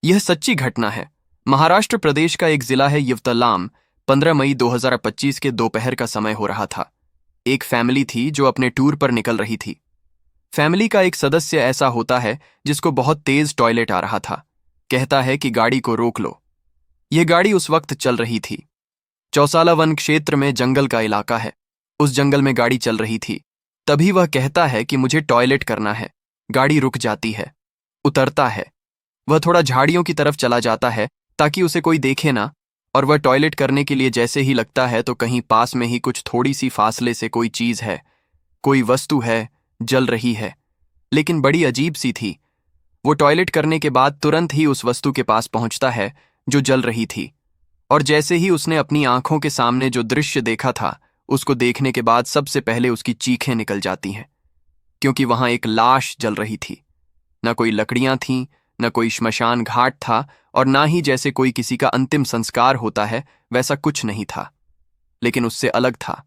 यह सच्ची घटना है। महाराष्ट्र प्रदेश का एक जिला है यवतलाम। 15 मई 2025 के दोपहर का समय हो रहा था। एक फैमिली थी जो अपने टूर पर निकल रही थी। फैमिली का एक सदस्य ऐसा होता है जिसको बहुत तेज टॉयलेट आ रहा था। कहता है कि गाड़ी को रोक लो। यह गाड़ी उस वक्त चल रही थी। चौसाला वन क्षेत्र में जंगल का इलाका है। उस जंगल में गाड़ी चल रही थी। तभी वह कहता है कि मुझे टॉयलेट करना है। गाड़ी रुक जाती है। उतरता है। वह थोड़ा झाड़ियों की तरफ चला जाता है ताकि उसे कोई देखे ना, और वह टॉयलेट करने के लिए जैसे ही लगता है तो कहीं पास में ही कुछ थोड़ी सी फासले से कोई चीज है, कोई वस्तु है, जल रही है, लेकिन बड़ी अजीब सी थी। वो टॉयलेट करने के बाद तुरंत ही उस वस्तु के पास पहुंचता है जो जल रही थी, और जैसे ही उसने अपनी आंखों के सामने जो दृश्य देखा था उसको देखने के बाद सबसे पहले उसकी चीखें निकल जाती हैं, क्योंकि वहां एक लाश जल रही थी। न कोई लकड़ियां थीं, न कोई श्मशान घाट था, और ना ही जैसे कोई किसी का अंतिम संस्कार होता है वैसा कुछ नहीं था, लेकिन उससे अलग था।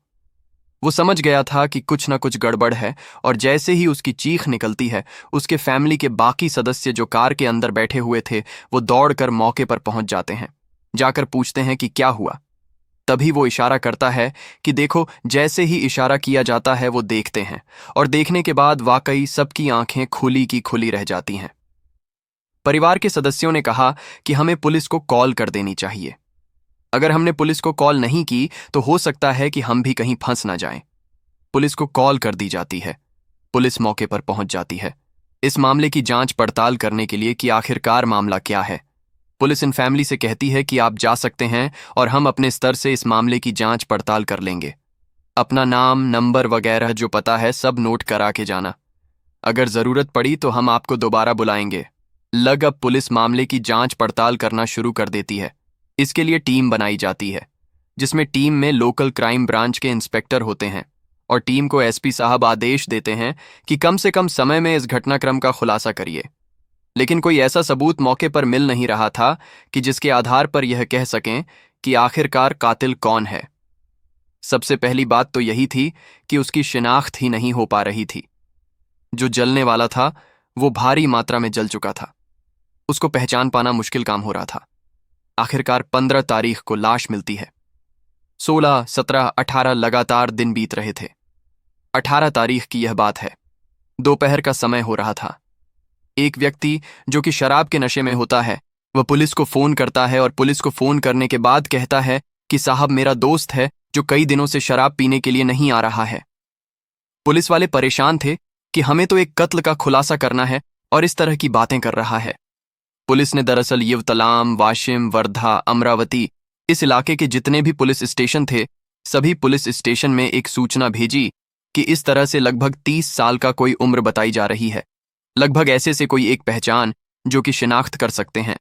वो समझ गया था कि कुछ न कुछ गड़बड़ है, और जैसे ही उसकी चीख निकलती है उसके फैमिली के बाकी सदस्य जो कार के अंदर बैठे हुए थे वो दौड़कर मौके पर पहुंच जाते हैं। जाकर पूछते हैं कि क्या हुआ। तभी वो इशारा करता है कि देखो। जैसे ही इशारा किया जाता है वो देखते हैं, और देखने के बाद वाकई सबकी आंखें खुली की खुली रह जाती हैं। परिवार के सदस्यों ने कहा कि हमें पुलिस को कॉल कर देनी चाहिए। अगर हमने पुलिस को कॉल नहीं की तो हो सकता है कि हम भी कहीं फंस ना जाएं। पुलिस को कॉल कर दी जाती है। पुलिस मौके पर पहुंच जाती है इस मामले की जांच पड़ताल करने के लिए कि आखिरकार मामला क्या है। पुलिस इन फैमिली से कहती है कि आप जा सकते हैं और हम अपने स्तर से इस मामले की जांच पड़ताल कर लेंगे। अपना नाम, नंबर वगैरह जो पता है सब नोट करा के जाना। अगर जरूरत पड़ी तो हम आपको दोबारा बुलाएंगे। अब पुलिस मामले की जांच पड़ताल करना शुरू कर देती है। इसके लिए टीम बनाई जाती है, जिसमें टीम में लोकल क्राइम ब्रांच के इंस्पेक्टर होते हैं, और टीम को एसपी साहब आदेश देते हैं कि कम से कम समय में इस घटनाक्रम का खुलासा करिए। लेकिन कोई ऐसा सबूत मौके पर मिल नहीं रहा था कि जिसके आधार पर यह कह सकें कि आखिरकार कातिल कौन है। सबसे पहली बात तो यही थी कि उसकी शिनाख्त ही नहीं हो पा रही थी। जो जलने वाला था वो भारी मात्रा में जल चुका था। उसको पहचान पाना मुश्किल काम हो रहा था। आखिरकार 15 तारीख को लाश मिलती है। 16, 17, 18 लगातार दिन बीत रहे थे। 18 तारीख की यह बात है। दोपहर का समय हो रहा था। एक व्यक्ति जो कि शराब के नशे में होता है वह पुलिस को फोन करता है, और पुलिस को फोन करने के बाद कहता है कि साहब, मेरा दोस्त है जो कई दिनों से शराब पीने के लिए नहीं आ रहा है। पुलिस वाले परेशान थे कि हमें तो एक कत्ल का खुलासा करना है और इस तरह की बातें कर रहा है। पुलिस ने दरअसल यवतलाम, वाशिम, वर्धा, अमरावती, इस इलाके के जितने भी पुलिस स्टेशन थे सभी पुलिस स्टेशन में एक सूचना भेजी कि इस तरह से लगभग 30 साल का कोई उम्र बताई जा रही है। लगभग ऐसे से कोई एक पहचान जो कि शिनाख्त कर सकते हैं।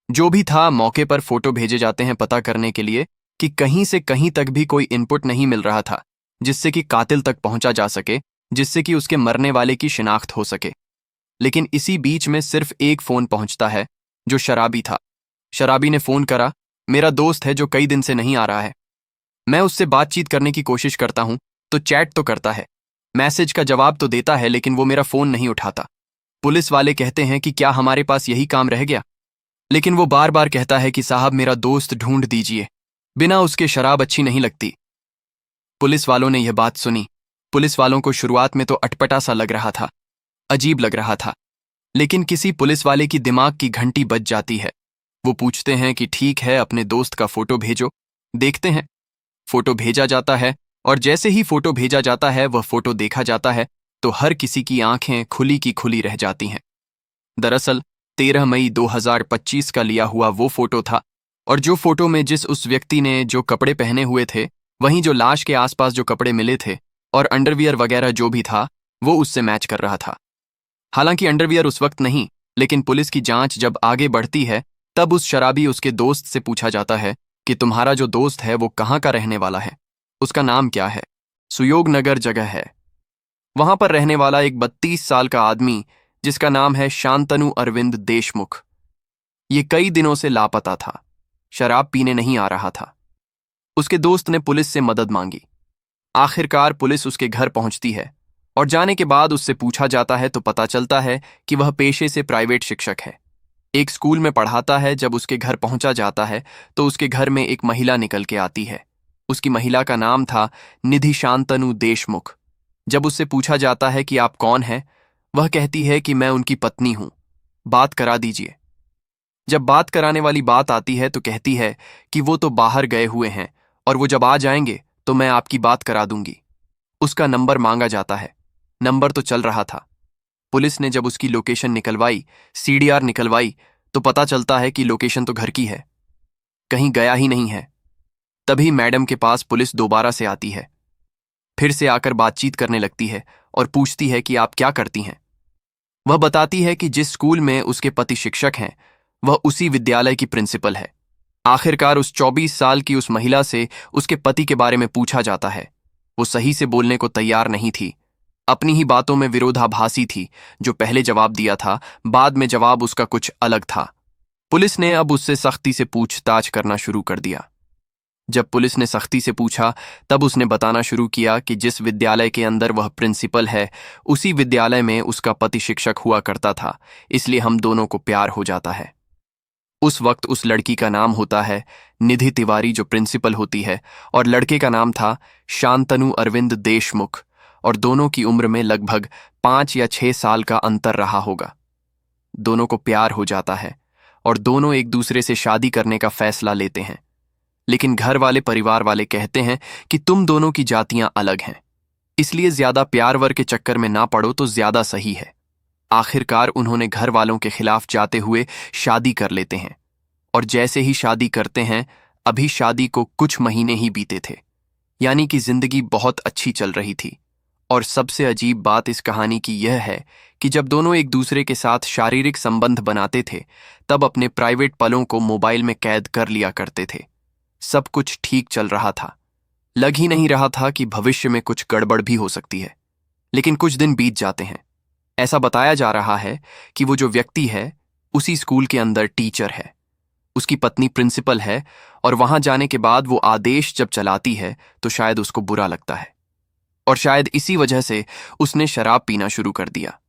जो भी था मौके पर फोटो भेजे जाते हैं पता करने के लिए कि कहीं से कहीं तक भी कोई इनपुट नहीं मिल रहा था जिससे कि कातिल तक पहुंचा जा सके, जिससे कि उसके मरने वाले की शिनाख्त हो सके। लेकिन इसी बीच में सिर्फ एक फोन पहुंचता है जो शराबी था। शराबी ने फोन करा, मेरा दोस्त है जो कई दिन से नहीं आ रहा है। मैं उससे बातचीत करने की कोशिश करता हूं तो चैट तो करता है, मैसेज का जवाब तो देता है, लेकिन वो मेरा फोन नहीं उठाता। पुलिस वाले कहते हैं कि क्या हमारे पास यही काम रह गया, लेकिन वो बार बार कहता है कि साहब मेरा दोस्त ढूंढ दीजिए, बिना उसके शराब अच्छी नहीं लगती। पुलिस वालों ने यह बात सुनी। पुलिस वालों को शुरुआत में तो अटपटा सा लग रहा था, अजीब लग रहा था, लेकिन किसी पुलिस वाले की दिमाग की घंटी बज जाती है। वो पूछते हैं कि ठीक है, अपने दोस्त का फोटो भेजो, देखते हैं। फोटो भेजा जाता है, और जैसे ही फोटो भेजा जाता है वह फोटो देखा जाता है तो हर किसी की आंखें खुली की खुली रह जाती हैं। दरअसल 13 मई 2025 का लिया हुआ वो फोटो था, और जो फोटो में जिस उस व्यक्ति ने जो कपड़े पहने हुए थे, वहीं जो लाश के आसपास जो कपड़े मिले थे और अंडरवियर वगैरह जो भी था वो उससे मैच कर रहा था। हालांकि अंडरवियर उस वक्त नहीं, लेकिन पुलिस की जांच जब आगे बढ़ती है तब उस शराबी उसके दोस्त से पूछा जाता है कि तुम्हारा जो दोस्त है वो कहाँ का रहने वाला है, उसका नाम क्या है। सुयोग नगर जगह है, वहां पर रहने वाला एक 32 साल का आदमी जिसका नाम है शांतनु अरविंद देशमुख। ये कई दिनों से लापता था, शराब पीने नहीं आ रहा था। उसके दोस्त ने पुलिस से मदद मांगी। आखिरकार पुलिस उसके घर पहुंचती है, और जाने के बाद उससे पूछा जाता है तो पता चलता है कि वह पेशे से प्राइवेट शिक्षक है। एक स्कूल में पढ़ाता है। जब उसके घर पहुंचा जाता है तो उसके घर में एक महिला निकल के आती है। उसकी महिला का नाम था निधि शांतनु देशमुख। जब उससे पूछा जाता है कि आप कौन हैं, वह कहती है कि मैं उनकी पत्नी हूं, बात करा दीजिए। जब बात कराने वाली बात आती है तो कहती है कि वो तो बाहर गए हुए हैं और वो जब आ जाएंगे तो मैं आपकी बात करा दूंगी। उसका नंबर मांगा जाता है। नंबर तो चल रहा था। पुलिस ने जब उसकी लोकेशन निकलवाई, सीडीआर निकलवाई, तो पता चलता है कि लोकेशन तो घर की है, कहीं गया ही नहीं है। तभी मैडम के पास पुलिस दोबारा से आती है। फिर से आकर बातचीत करने लगती है और पूछती है कि आप क्या करती हैं। वह बताती है कि जिस स्कूल में उसके पति शिक्षक हैं, वह उसी विद्यालय की प्रिंसिपल है। आखिरकार उस 24 साल की उस महिला से उसके पति के बारे में पूछा जाता है। वो सही से बोलने को तैयार नहीं थी, अपनी ही बातों में विरोधाभासी थी। जो पहले जवाब दिया था, बाद में जवाब उसका कुछ अलग था। पुलिस ने अब उससे सख्ती से पूछताछ करना शुरू कर दिया। जब पुलिस ने सख्ती से पूछा, तब उसने बताना शुरू किया कि जिस विद्यालय के अंदर वह प्रिंसिपल है, उसी विद्यालय में उसका पति शिक्षक हुआ करता था, इसलिए हम दोनों को प्यार हो जाता है। उस वक्त उस लड़की का नाम होता है निधि तिवारी, जो प्रिंसिपल होती है, और लड़के का नाम था शांतनु अरविंद देशमुख, और दोनों की उम्र में लगभग 5 या 6 साल का अंतर रहा होगा। दोनों को प्यार हो जाता है और दोनों एक दूसरे से शादी करने का फैसला लेते हैं। लेकिन घर वाले, परिवार वाले कहते हैं कि तुम दोनों की जातियां अलग हैं, इसलिए ज्यादा प्यार वर के चक्कर में ना पड़ो तो ज्यादा सही है। आखिरकार उन्होंने घर वालों के खिलाफ जाते हुए शादी कर लेते हैं। और जैसे ही शादी करते हैं, अभी शादी को कुछ महीने ही बीते थे, यानी कि जिंदगी बहुत अच्छी चल रही थी। और सबसे अजीब बात इस कहानी की यह है कि जब दोनों एक दूसरे के साथ शारीरिक संबंध बनाते थे, तब अपने प्राइवेट पलों को मोबाइल में कैद कर लिया करते थे। सब कुछ ठीक चल रहा था। लग ही नहीं रहा था कि भविष्य में कुछ गड़बड़ भी हो सकती है। लेकिन कुछ दिन बीत जाते हैं। ऐसा बताया जा रहा है कि वो जो व्यक्ति है, उसी स्कूल के अंदर टीचर है, उसकी पत्नी प्रिंसिपल है, और वहां जाने के बाद वो आदेश जब चलाती है तो शायद उसको बुरा लगता है, और शायद इसी वजह से उसने शराब पीना शुरू कर दिया।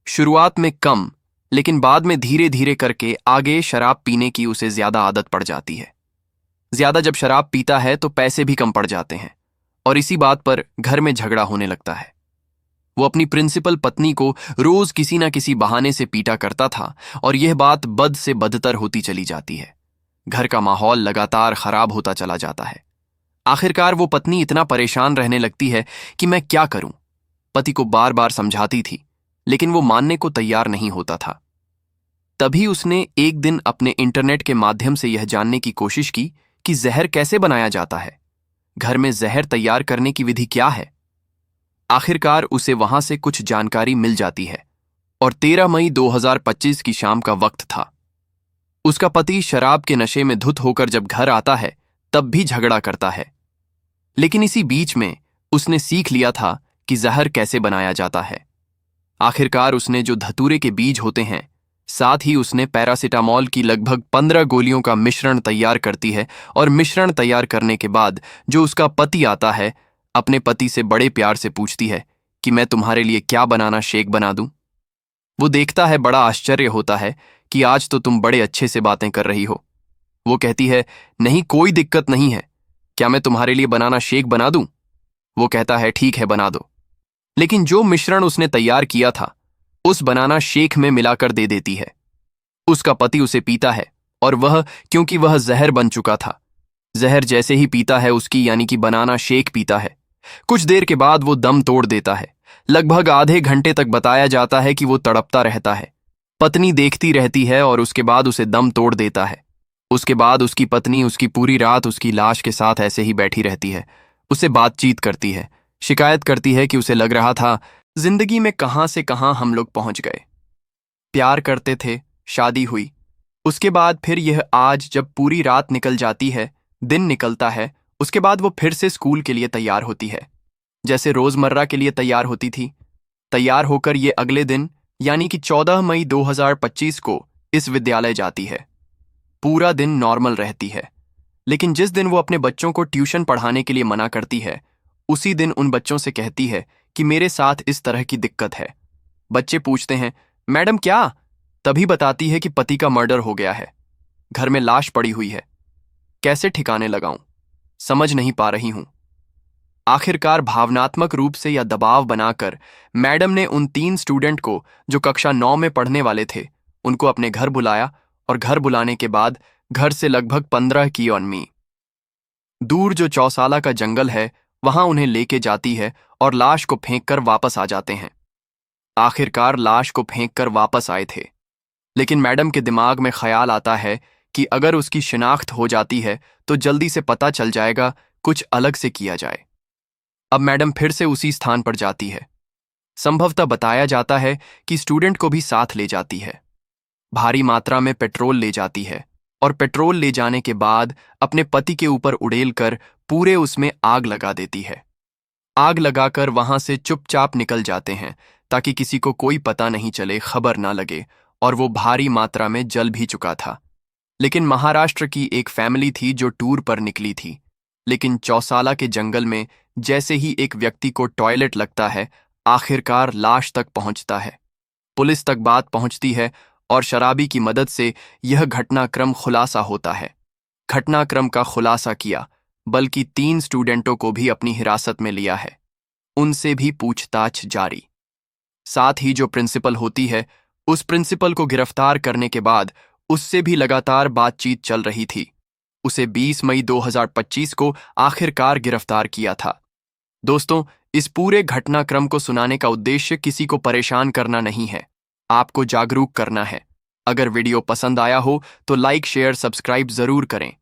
शुरुआत में कम, लेकिन बाद में धीरे धीरे करके आगे शराब पीने की उसे ज्यादा आदत पड़ जाती है। ज्यादा जब शराब पीता है तो पैसे भी कम पड़ जाते हैं, और इसी बात पर घर में झगड़ा होने लगता है। वो अपनी प्रिंसिपल पत्नी को रोज किसी ना किसी बहाने से पीटा करता था, और यह बात बद से बदतर होती चली जाती है। घर का माहौल लगातार खराब होता चला जाता है। आखिरकार वो पत्नी इतना परेशान रहने लगती है कि मैं क्या करूं। पति को बार बार समझाती थी, लेकिन वो मानने को तैयार नहीं होता था। तभी उसने एक दिन अपने इंटरनेट के माध्यम से यह जानने की कोशिश की कि जहर कैसे बनाया जाता है, घर में जहर तैयार करने की विधि क्या है। आखिरकार उसे वहां से कुछ जानकारी मिल जाती है, और 13 मई 2025 की शाम का वक्त था। उसका पति शराब के नशे में धुत होकर जब घर आता है, तब भी झगड़ा करता है। लेकिन इसी बीच में उसने सीख लिया था कि जहर कैसे बनाया जाता है। आखिरकार उसने जो धतूरे के बीज होते हैं, साथ ही उसने पैरासिटामॉल की लगभग 15 गोलियों का मिश्रण तैयार करती है, और मिश्रण तैयार करने के बाद जो उसका पति आता है, अपने पति से बड़े प्यार से पूछती है कि मैं तुम्हारे लिए क्या बनाना शेक बना दूं। वो देखता है, बड़ा आश्चर्य होता है कि आज तो तुम बड़े अच्छे से बातें कर रही हो। वो कहती है, नहीं, कोई दिक्कत नहीं है, क्या मैं तुम्हारे लिए बनाना शेक बना दूं? वो कहता है, ठीक है, बना दो। लेकिन जो मिश्रण उसने तैयार किया था, उस बनाना शेक में मिलाकर दे देती है। उसका पति उसे पीता है, और वह, क्योंकि वह जहर बन चुका था, जहर जैसे ही पीता है उसकी, यानी कि बनाना शेक पीता है, कुछ देर के बाद वो दम तोड़ देता है। लगभग आधे घंटे तक बताया जाता है कि वो तड़पता रहता है। पत्नी देखती रहती है और उसके बाद उसे दम तोड़ देता है। उसके बाद उसकी पत्नी उसकी पूरी रात उसकी लाश के साथ ऐसे ही बैठी रहती है, उससे बातचीत करती है, शिकायत करती है कि उसे लग रहा था जिंदगी में कहां से कहां हम लोग पहुंच गए। प्यार करते थे, शादी हुई, उसके बाद फिर यह आज जब पूरी रात निकल जाती है, दिन निकलता है, उसके बाद वो फिर से स्कूल के लिए तैयार होती है, जैसे रोजमर्रा के लिए तैयार होती थी। तैयार होकर ये अगले दिन, यानी कि 14 मई 2025 को इस विद्यालय जाती है। पूरा दिन नॉर्मल रहती है, लेकिन जिस दिन वो अपने बच्चों को ट्यूशन पढ़ाने के लिए मना करती है, उसी दिन उन बच्चों से कहती है कि मेरे साथ इस तरह की दिक्कत है। बच्चे पूछते हैं, मैडम क्या? तभी बताती है कि पति का मर्डर हो गया है, घर में लाश पड़ी हुई है। कैसे ठिकाने लगाऊं, समझ नहीं पा रही हूं। आखिरकार भावनात्मक रूप से या दबाव बनाकर मैडम ने उन 3 स्टूडेंट को जो कक्षा 9 में पढ़ने वाले थे, उनको अपने घर बुलाया और घर बुलाने के बाद घर से लगभग 15 किमी दूर जो चौसाला का जंगल है, वहां उन्हें लेके जाती है और लाश को फेंक कर वापस आ जाते हैं। आखिरकार लाश को फेंक कर वापस आए थे, लेकिन मैडम के दिमाग में ख्याल आता है कि अगर उसकी शिनाख्त हो जाती है तो जल्दी से पता चल जाएगा, कुछ अलग से किया जाए। अब मैडम फिर से उसी स्थान पर जाती है। संभवतः बताया जाता है कि स्टूडेंट को भी साथ ले जाती है। भारी मात्रा में पेट्रोल ले जाती है और पेट्रोल ले जाने के बाद अपने पति के ऊपर उड़ेल कर पूरे उसमें आग लगा देती है। आग लगाकर वहां से चुपचाप निकल जाते हैं ताकि किसी को कोई पता नहीं चले, खबर ना लगे, और वो भारी मात्रा में जल भी चुका था। लेकिन महाराष्ट्र की एक फैमिली थी जो टूर पर निकली थी, लेकिन चौसाला के जंगल में जैसे ही एक व्यक्ति को टॉयलेट लगता है, आखिरकार लाश तक पहुंचता है। पुलिस तक बात पहुंचती है और शराबी की मदद से यह घटनाक्रम खुलासा होता है। घटनाक्रम का खुलासा किया, बल्कि 3 स्टूडेंटों को भी अपनी हिरासत में लिया है। उनसे भी पूछताछ जारी। साथ ही जो प्रिंसिपल होती है, उस प्रिंसिपल को गिरफ्तार करने के बाद उससे भी लगातार बातचीत चल रही थी। उसे 20 मई 2025 को आखिरकार गिरफ्तार किया था। दोस्तों, इस पूरे घटनाक्रम को सुनाने का उद्देश्य किसी को परेशान करना नहीं है, आपको जागरूक करना है। अगर वीडियो पसंद आया हो तो लाइक, शेयर, सब्सक्राइब जरूर करें।